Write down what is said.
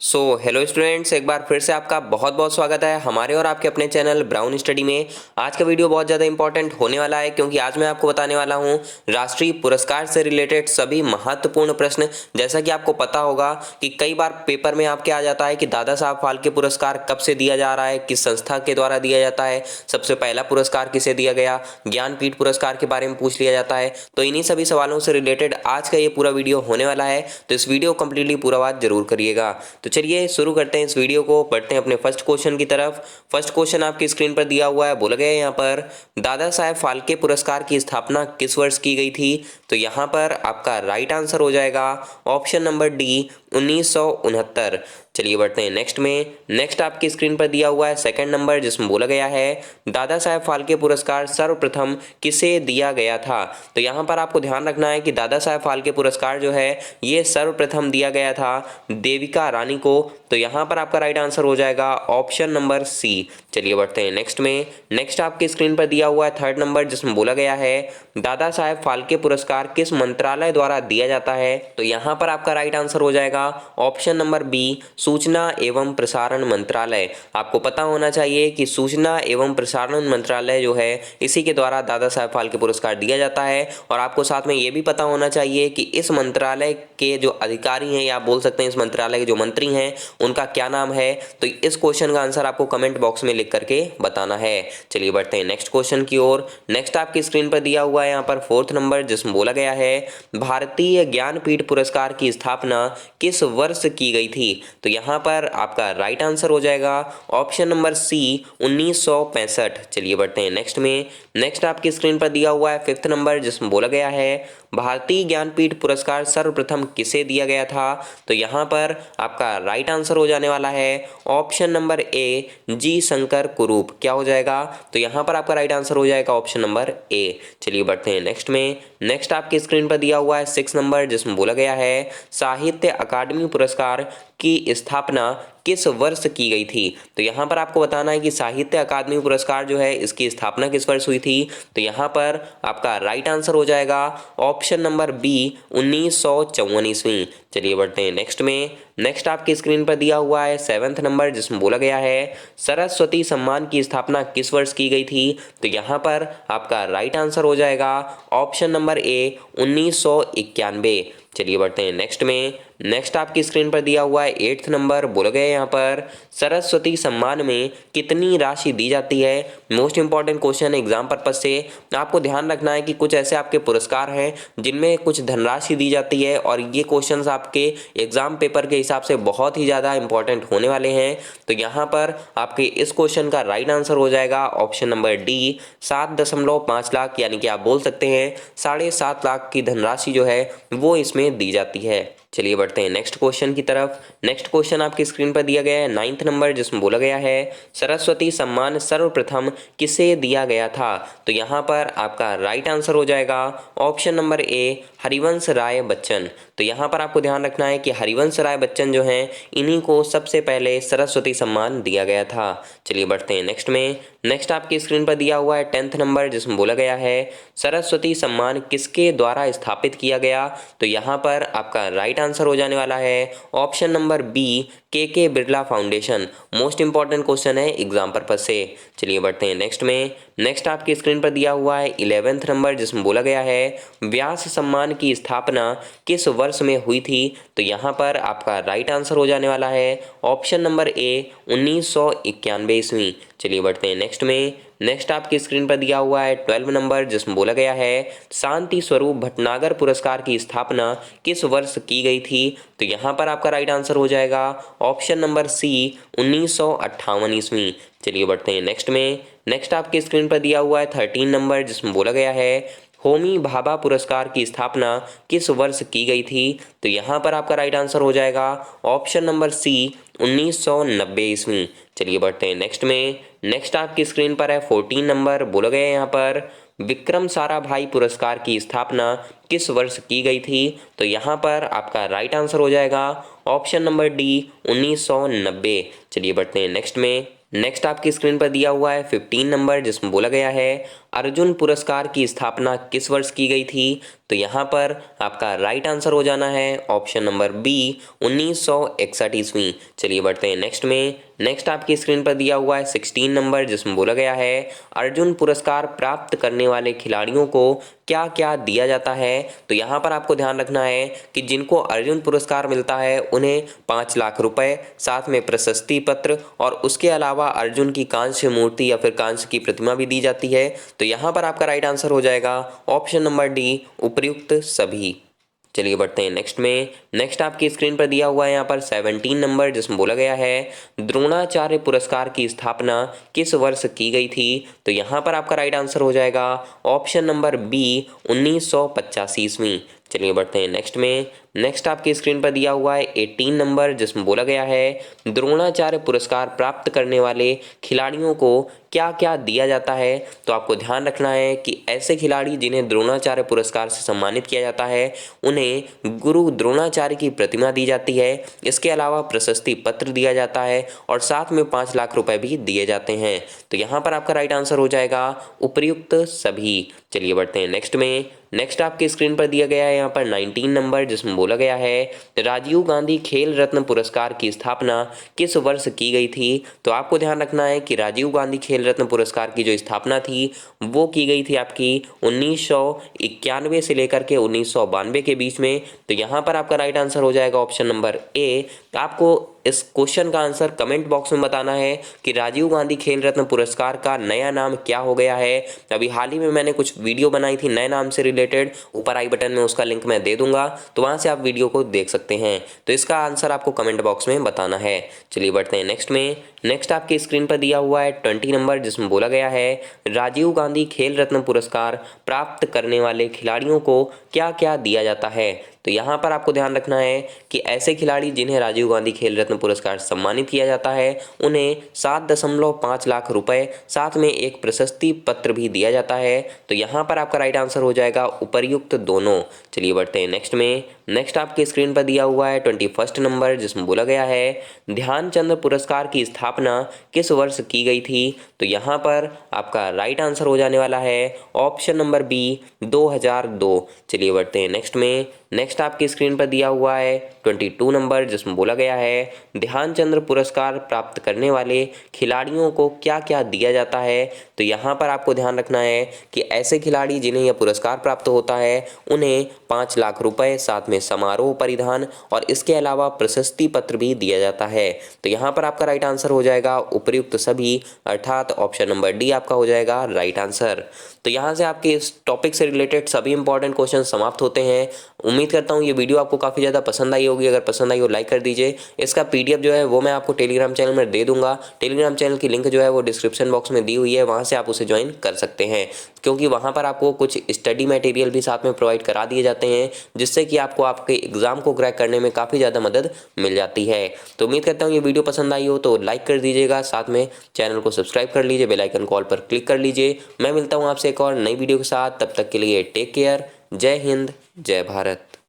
Hello students, एक बार फिर से आपका बहुत बहुत स्वागत है हमारे और आपके अपने चैनल ब्राउन स्टडी में। आज का वीडियो बहुत ज़्यादा इंपॉर्टेंट होने वाला है क्योंकि आज मैं आपको बताने वाला हूं राष्ट्रीय पुरस्कार से रिलेटेड सभी महत्वपूर्ण प्रश्न। जैसा कि आपको पता होगा कि कई बार पेपर में आपके आ जाता है कि दादा साहब फाल्के पुरस्कार कब से दिया जा रहा है, किस संस्था के द्वारा दिया जाता है, सबसे पहला पुरस्कार किसे दिया गया, ज्ञानपीठ पुरस्कार के बारे में पूछ लिया जाता है। तो इन्हीं सभी सवालों से रिलेटेड आज का ये पूरा वीडियो होने वाला है, तो इस वीडियो को कंप्लीटली पूरा बात जरूर करिएगा। तो चलिए शुरू करते हैं इस वीडियो को, बढ़ते हैं अपने फर्स्ट क्वेश्चन की तरफ। फर्स्ट क्वेश्चन आपकी स्क्रीन पर दिया हुआ है, बोला गया है यहाँ पर दादा साहेब फाल्के पुरस्कार की स्थापना किस वर्ष की गई थी। तो यहाँ पर आपका राइट आंसर हो जाएगा ऑप्शन नंबर डी 1969। चलिए बढ़ते हैं नेक्स्ट में। नेक्स्ट आपकी स्क्रीन पर दिया हुआ है सेकंड नंबर, जिसमें बोला गया है दादा साहेब फाल्के पुरस्कार सर्वप्रथम किसे दिया गया था। तो यहाँ पर आपको ध्यान रखना है कि दादा साहेब फाल्के पुरस्कार जो है ये सर्वप्रथम दिया गया था देविका रानी को। तो यहाँ पर आपका राइट आंसर हो जाएगा ऑप्शन नंबर सी। चलिए बढ़ते हैं नेक्स्ट में। नेक्स्ट आपकी स्क्रीन पर दिया हुआ है थर्ड नंबर, जिसमें बोला गया है दादा साहेब फाल्के पुरस्कार किस मंत्रालय द्वारा दिया जाता है। तो यहाँ पर आपका राइट आंसर हो जाएगा ऑप्शन नंबर बी सूचना एवं प्रसारण मंत्रालय। आपको पता होना चाहिए कि सूचना एवं प्रसारण मंत्रालय जो है इसी के द्वारा दादा साहेब फाल्के पुरस्कार दिया जाता है। और आपको साथ में ये भी पता होना चाहिए कि इस मंत्रालय के जो अधिकारी हैं, या आप बोल सकते हैं इस मंत्रालय के जो मंत्री हैं, उनका क्या नाम है। तो इस क्वेश्चन का आंसर आपको कमेंट बॉक्स में लिख करके बताना है। चलिए बढ़ते हैं नेक्स्ट क्वेश्चन की ओर। नेक्स्ट आपकी स्क्रीन पर दिया हुआ है यहाँ पर फोर्थ नंबर, जिसमें बोला गया है भारतीय ज्ञानपीठ पुरस्कार की स्थापना किस वर्ष की गई थी। तो यहाँ पर आपका राइट आंसर हो जाएगा ऑप्शन नंबर सी 1965। चलिए बढ़ते हैं नेक्स्ट में। नेक्स्ट आपकी स्क्रीन पर दिया हुआ है फिफ्थ नंबर, जिसमें बोला गया है भारतीय ज्ञानपीठ पुरस्कार सर्वप्रथम किसे दिया गया था। तो यहाँ पर आपका राइट आंसर हो जाने वाला है ऑप्शन नंबर ए जी शंकर कुरूप। क्या हो जाएगा, तो यहाँ पर आपका राइट आंसर हो जाएगा ऑप्शन नंबर ए। चलिए बढ़ते हैं नेक्स्ट में। नेक्स्ट आपकी स्क्रीन पर दिया हुआ है सिक्स नंबर, जिसमें बोला गया है साहित्य अकादमी पुरस्कार की स्थापना किस वर्ष की गई थी। तो यहाँ पर आपको बताना है कि साहित्य अकादमी पुरस्कार जो है इसकी स्थापना किस वर्ष हुई थी। तो यहाँ पर आपका राइट आंसर हो जाएगा ऑप्शन नंबर बी 1954 ईस्वी। चलिए बढ़ते हैं नेक्स्ट में। नेक्स्ट आपकी स्क्रीन पर दिया हुआ है सेवंथ नंबर, जिसमें बोला गया है सरस्वती सम्मान की स्थापना किस वर्ष की गई थी। तो यहाँ पर आपका राइट आंसर हो जाएगा ऑप्शन नंबर ए 1991। चलिए बढ़ते हैं नेक्स्ट में। नेक्स्ट आपकी स्क्रीन पर दिया हुआ है एट्थ नंबर, बोला गया है यहाँ पर सरस्वती सम्मान में कितनी राशि दी जाती है। मोस्ट इंपॉर्टेंट क्वेश्चन है एग्जाम पर्पज से। आपको ध्यान रखना है कि कुछ ऐसे आपके पुरस्कार हैं जिनमें कुछ धनराशि दी जाती है, और ये क्वेश्चंस आपके एग्जाम पेपर के हिसाब से बहुत ही ज़्यादा इंपॉर्टेंट होने वाले हैं। तो यहाँ पर आपके इस क्वेश्चन का राइट आंसर हो जाएगा ऑप्शन नंबर डी 7.5 लाख, यानी कि आप बोल सकते हैं 7.5 लाख की धनराशि जो है वो इसमें दी जाती है। चलिए बढ़ते हैं नेक्स्ट क्वेश्चन की तरफ। नेक्स्ट क्वेश्चन आपकी स्क्रीन पर दिया गया है नाइन्थ नंबर, जिसमें बोला गया है सरस्वती सम्मान सर्वप्रथम किसे दिया गया था। तो यहाँ पर आपका राइट आंसर हो जाएगा option number A Harivansh Rai Bachchan. तो यहाँ पर आपको ध्यान रखना है कि हरिवंश राय बच्चन जो हैं इन्हीं को सबसे पहले सरस्वती सम्मान दिया गया था। चलिए बढ़ते हैं नेक्स्ट में। नेक्स्ट आपकी स्क्रीन पर दिया हुआ है टेंथ नंबर, जिसमें बोला गया है सरस्वती सम्मान किसके द्वारा स्थापित किया गया। तो यहाँ पर आपका राइट आंसर हो जाने वाला है ऑप्शन नंबर बी के Birla foundation. Most important question है एग्जाम पर्पज से। चलिए बढ़ते हैं नेक्स्ट में। नेक्स्ट आपकी स्क्रीन पर दिया हुआ है इलेवेंथ नंबर, जिसमें बोला गया है व्यास सम्मान की स्थापना किस वर्ष में हुई थी। तो यहाँ पर आपका राइट आंसर हो जाने वाला है ऑप्शन नंबर ए 1991 ईस्वी। चलिए बढ़ते हैं नेक्स्ट में। नेक्स्ट आपकी स्क्रीन पर दिया हुआ है 12 नंबर, जिसमें बोला गया है शांति स्वरूप भटनागर पुरस्कार की स्थापना किस वर्ष की गई थी। तो यहाँ पर आपका राइट आंसर हो जाएगा ऑप्शन नंबर सी 1958 ईस्वी। चलिए बढ़ते हैं नेक्स्ट में। नेक्स्ट आपकी स्क्रीन पर दिया हुआ है 13 नंबर, जिसमें बोला गया है होमी भाभा पुरस्कार की स्थापना किस वर्ष की गई थी। तो यहाँ पर आपका राइट आंसर हो जाएगा ऑप्शन नंबर सी 1990 ईस्वी। चलिए बढ़ते हैं नेक्स्ट में। नेक्स्ट आपकी स्क्रीन पर है 14 नंबर, बोला गया है यहाँ पर विक्रम साराभाई पुरस्कार की स्थापना किस वर्ष की गई थी। तो यहाँ पर आपका राइट आंसर हो जाएगा ऑप्शन नंबर डी 1990। चलिए बढ़ते हैं नेक्स्ट में। नेक्स्ट आपकी स्क्रीन पर दिया हुआ है 15 नंबर, जिसमें बोला गया है अर्जुन पुरस्कार की स्थापना किस वर्ष की गई थी। तो यहाँ पर आपका राइट आंसर हो जाना है ऑप्शन नंबर बी 1961 ईस्वी। चलिए बढ़ते हैं नेक्स्ट में। नेक्स्ट आपकी स्क्रीन पर दिया हुआ है 16 नंबर, जिसमें बोला गया है अर्जुन पुरस्कार प्राप्त करने वाले खिलाड़ियों को क्या क्या दिया जाता है। तो यहाँ पर आपको ध्यान रखना है कि जिनको अर्जुन पुरस्कार मिलता है उन्हें 5 लाख रुपए, साथ में प्रशस्ति पत्र और उसके अलावा अर्जुन की कांस्य मूर्ति या फिर कांस्य की प्रतिमा भी दी जाती है। तो यहाँ पर आपका राइट आंसर हो जाएगा ऑप्शन नंबर डी उपर्युक्त सभी। चलिए बढ़ते हैं नेक्स्ट में। नेक्स्ट आपकी स्क्रीन पर दिया हुआ है यहाँ पर 17 नंबर, जिसमें बोला गया है द्रोणाचार्य पुरस्कार की स्थापना किस वर्ष की गई थी। तो यहाँ पर आपका राइट आंसर हो जाएगा ऑप्शन नंबर बी 1985 ईस्वी। चलिए बढ़ते हैं नेक्स्ट में। नेक्स्ट आपकी स्क्रीन पर दिया हुआ है 18 नंबर, जिसमें बोला गया है द्रोणाचार्य पुरस्कार प्राप्त करने वाले खिलाड़ियों को क्या क्या दिया जाता है। तो आपको ध्यान रखना है कि ऐसे खिलाड़ी जिन्हें द्रोणाचार्य पुरस्कार से सम्मानित किया जाता है उन्हें गुरु द्रोणाचार्य की प्रतिमा दी जाती है, इसके अलावा प्रशस्ति पत्र दिया जाता है और साथ में 5 लाख रुपए भी दिए जाते हैं। तो यहाँ पर आपका राइट आंसर हो जाएगा उपर्युक्त सभी। चलिए बढ़ते हैं नेक्स्ट में। नेक्स्ट आपकी स्क्रीन पर दिया गया है यहाँ पर 19 नंबर, जिसमें बोला गया है राजीव गांधी खेल रत्न पुरस्कार की स्थापना किस वर्ष की गई थी। तो आपको ध्यान रखना है कि राजीव गांधी खेल रत्न पुरस्कार की जो स्थापना थी वो की गई थी आपकी 1991 से लेकर के 1992 के बीच में। तो यहाँ पर आपका राइट आंसर हो जाएगा ऑप्शन नंबर ए। आपको इस क्वेश्चन का आंसर कमेंट बॉक्स में बताना है कि राजीव गांधी खेल रत्न पुरस्कार का नया नाम क्या हो गया है। अभी हाल ही में मैंने कुछ वीडियो बनाई थी नए नाम से रिलेटेड, ऊपर आई बटन में उसका लिंक मैं दे दूंगा, तो वहां से आप वीडियो को देख सकते हैं। तो इसका आंसर आपको कमेंट बॉक्स में बताना है। चलिए बढ़ते हैं नेक्स्ट में। नेक्स्ट आपकी स्क्रीन पर दिया हुआ है 20 नंबर, जिसमें बोला गया है राजीव गांधी खेल रत्न पुरस्कार प्राप्त करने वाले खिलाड़ियों को क्या क्या दिया जाता है। तो यहाँ पर आपको ध्यान रखना है कि ऐसे खिलाड़ी जिन्हें राजीव गांधी खेल रत्न पुरस्कार सम्मानित किया जाता है उन्हें 7.5 लाख रुपए, साथ में एक प्रशस्ति पत्र भी दिया जाता है। तो यहाँ पर आपका राइट आंसर हो जाएगा उपर्युक्त दोनों। चलिए बढ़ते हैं नेक्स्ट में। नेक्स्ट आपके स्क्रीन पर दिया हुआ है 21 नंबर, जिसमें बोला गया है ध्यानचंद पुरस्कार की स्थापना किस वर्ष की गई थी। तो यहाँ पर आपका राइट आंसर हो जाने वाला है ऑप्शन नंबर बी 2002। चलिए बढ़ते हैं नेक्स्ट में। नेक्स्ट आपकी स्क्रीन पर दिया हुआ है 22 नंबर, जिसमें बोला गया है ध्यानचंद पुरस्कार प्राप्त करने वाले खिलाड़ियों को क्या क्या दिया जाता है। तो यहाँ पर आपको ध्यान रखना है कि ऐसे खिलाड़ी जिन्हें यह पुरस्कार प्राप्त होता है उन्हें 5 लाख रुपए, साथ में समारोह परिधान और इसके अलावा प्रशस्ति पत्र भी दिया जाता है। तो यहाँ पर आपका राइट आंसर हो जाएगा उपर्युक्त सभी, अर्थात ऑप्शन नंबर डी आपका हो जाएगा राइट आंसर। तो यहाँ से आपके इस टॉपिक से रिलेटेड सभी इंपॉर्टेंट क्वेश्चन समाप्त होते हैं। उम्मीद करता हूँ ये वीडियो आपको काफ़ी ज़्यादा पसंद आई होगी। अगर पसंद आई हो लाइक कर दीजिए। इसका PDF जो है वो मैं आपको टेलीग्राम चैनल में दे दूंगा। टेलीग्राम चैनल की लिंक जो है वो डिस्क्रिप्शन बॉक्स में दी हुई है, वहाँ से आप उसे ज्वाइन कर सकते हैं, क्योंकि वहाँ पर आपको कुछ स्टडी मटेरियल भी साथ में प्रोवाइड करा दिए जाते हैं, जिससे कि आपको आपके एग्जाम को क्रैक करने में काफ़ी ज़्यादा मदद मिल जाती है। तो उम्मीद करता हूँ ये वीडियो पसंद आई हो तो लाइक कर दीजिएगा, साथ में चैनल को सब्सक्राइब कर लीजिए, बेल आइकन कॉल पर क्लिक कर लीजिए। मैं मिलता हूँ आपसे एक और नई वीडियो के साथ, तब तक के लिए टेक केयर। जय हिंद, जय भारत।